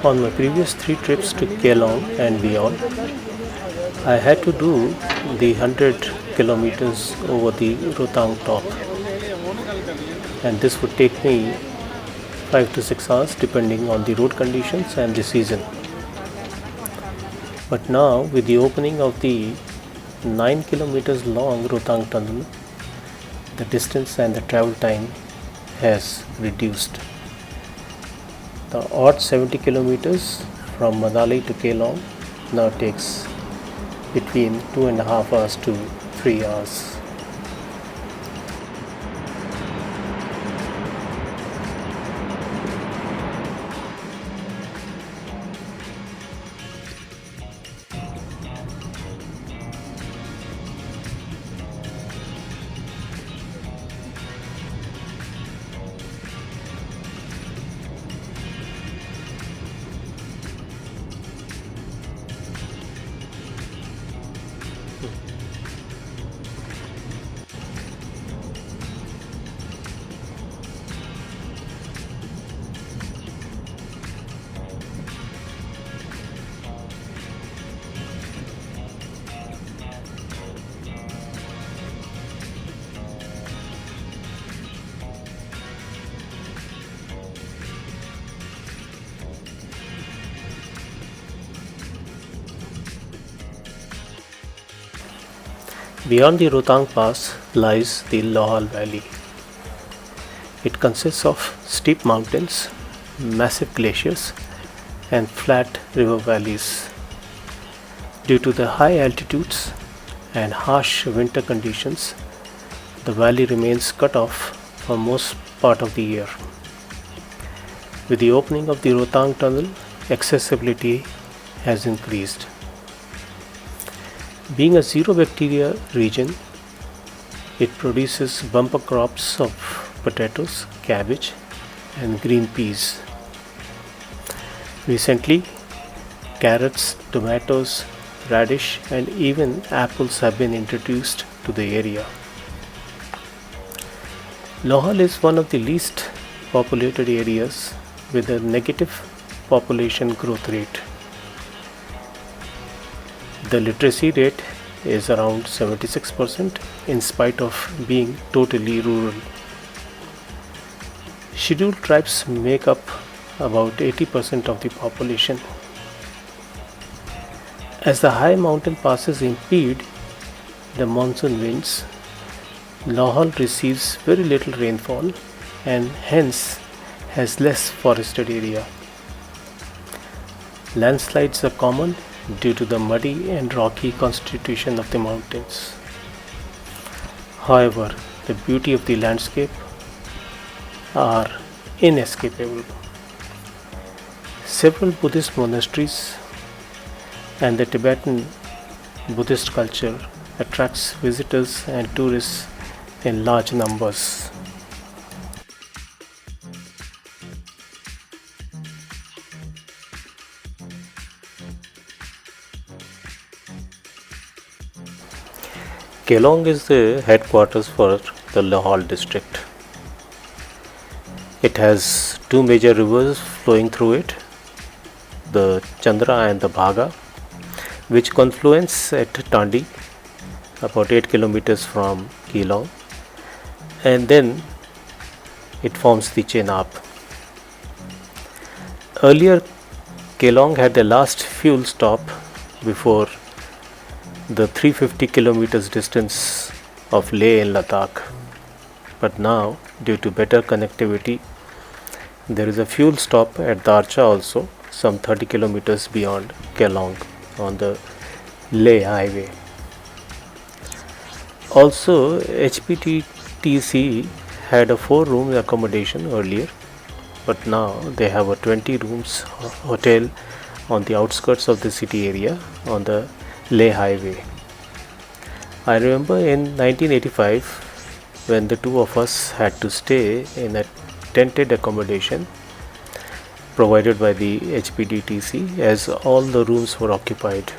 On my previous 3 trips to Keylong and beyond, I had to do the 100 kilometers over the Rotang top, and this would take me 5 to 6 hours depending on the road conditions and the season. But now, with the opening of the 9 kilometers long Rotang tunnel, the distance and the travel time has reduced. The odd 70 kilometers from Manali to Keylong now takes between 2.5 hours to 3 hours. Beyond the Rotang Pass lies the Lahaul Valley. It consists of steep mountains, massive glaciers, and flat river valleys. Due to the high altitudes and harsh winter conditions, the valley remains cut off for most part of the year. With the opening of the Rotang tunnel, accessibility has increased. Being a zero bacteria region, it produces bumper crops of potatoes, cabbage, and green peas. Recently, carrots, tomatoes, radish, and even apples have been introduced to the area. Lahaul is one of the least populated areas with a negative population growth rate. The literacy rate is around 76% in spite of being totally rural. Scheduled tribes make up about 80% of the population. As the high mountain passes impede the monsoon winds, Lahaul receives very little rainfall and hence has less forested area. Landslides are common due to the muddy and rocky constitution of the mountains. However, the beauty of the landscape are inescapable. Several Buddhist monasteries and the Tibetan Buddhist culture attracts visitors and tourists in large numbers. Keylong is the headquarters for the Lahaul district. It has two major rivers flowing through it, the Chandra and the Bhaga, which confluence at Tandi, about 8 kilometers from Keylong, and then it forms the Chenab. Earlier, Keylong had the last fuel stop before the 350 kilometers distance of Leh in Ladakh. But now, due to better connectivity, there is a fuel stop at Darcha also, some 30 kilometers beyond Keylong on the Leh highway. Also, HPTTC had a 4-room accommodation earlier, but now they have a 20 rooms hotel on the outskirts of the city area on the Leh highway. I remember in 1985 when the two of us had to stay in a tented accommodation provided by the HPDTC as all the rooms were occupied.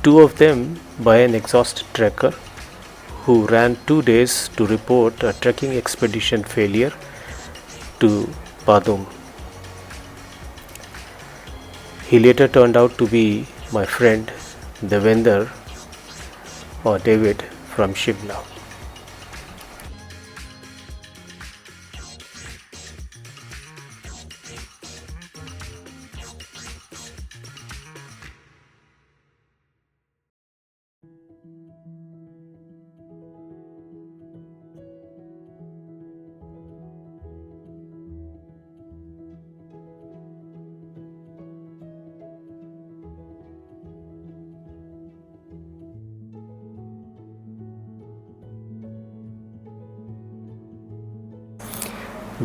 Two of them by an exhaust trekker who ran 2 days to report a trekking expedition failure to Padum. He later turned out to be my friend Devender or David from Shimla.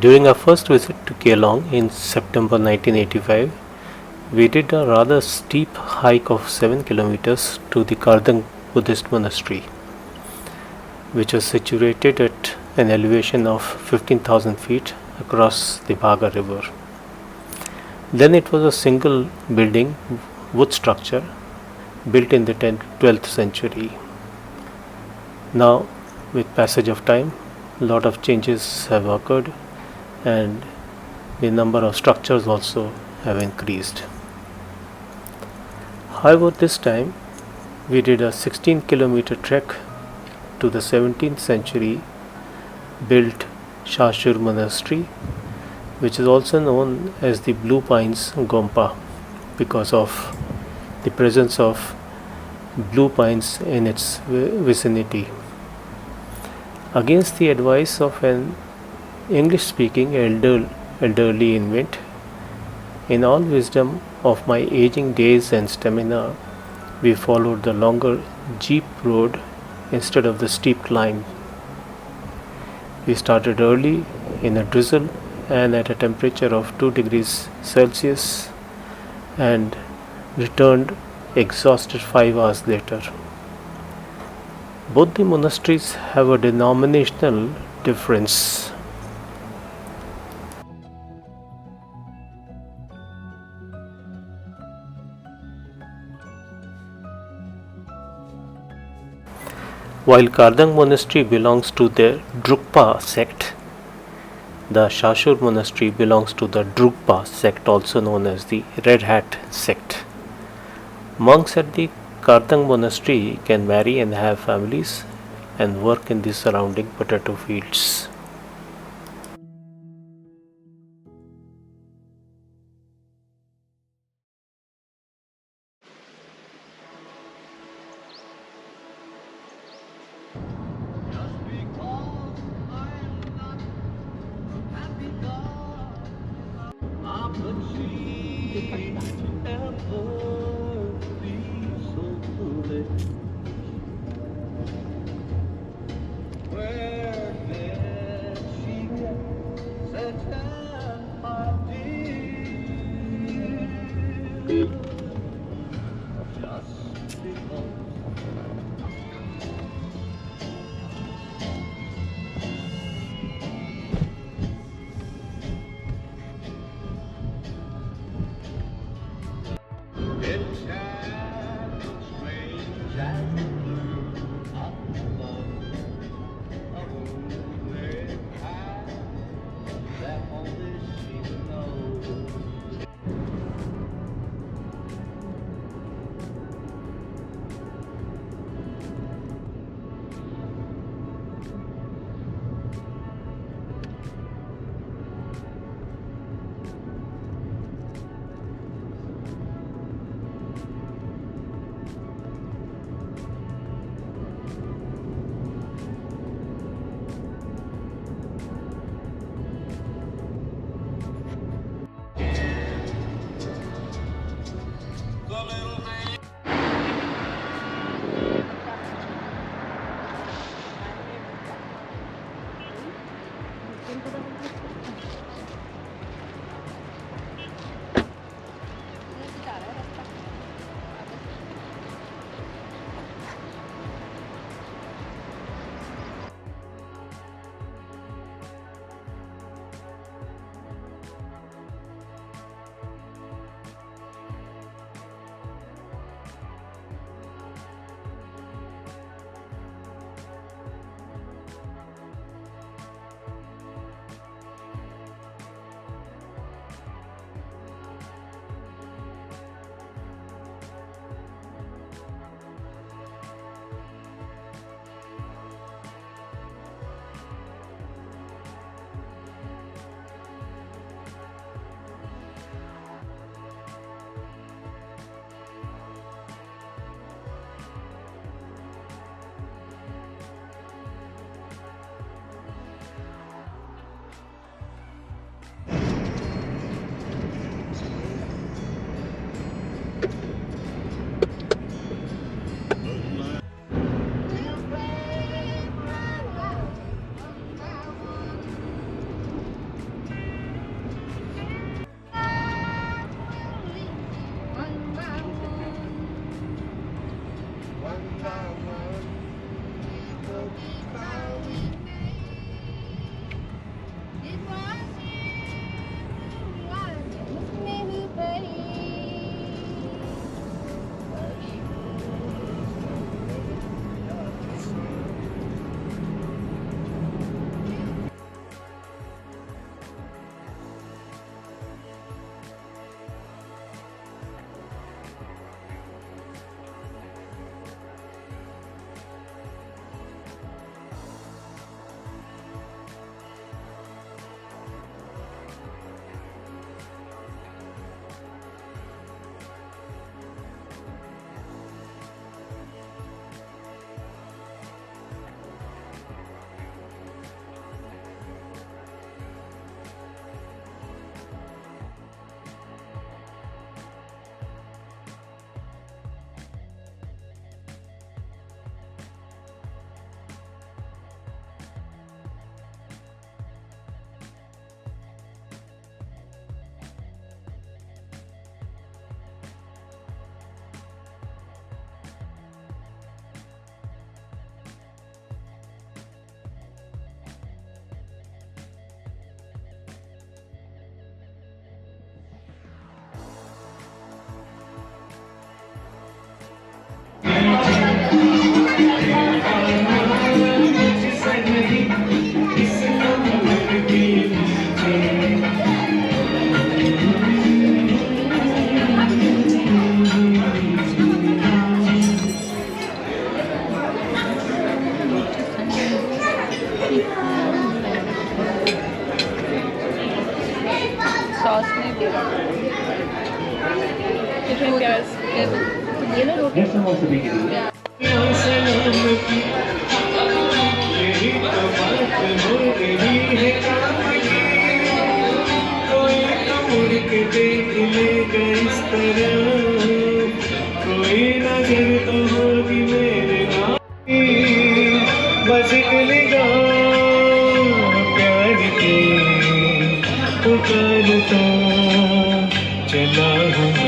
During our first visit to Keylong in September 1985, we did a rather steep hike of 7 kilometers to the Kardang Buddhist monastery, which was situated at an elevation of 15,000 feet across the Bhaga river. Then it was a single building wood structure built in the 12th century. Now, with passage of time, a lot of changes have occurred and the number of structures also have increased. However, this time we did a 16-kilometer trek to the 17th century built Shashur Monastery, which is also known as the Blue Pines Gompa because of the presence of blue pines in its vicinity. Against the advice of an English speaking elderly invent, in all wisdom of my aging days and stamina, we followed the longer jeep road instead of the steep climb. We started early in a drizzle and at a temperature of 2 degrees Celsius and returned exhausted 5 hours later. Both the monasteries have a denominational difference. While Kardang Monastery belongs to the Drukpa sect, the Shashur Monastery belongs to the Drukpa sect, also known as the Red Hat sect. Monks at the Kardang Monastery can marry and have families and work in the surrounding potato fields. Sauce में भी कितने प्याज ये ना रोटी कोई नजर तो होगी मेरे नाम बस प्यार के पुकारता चला हूँ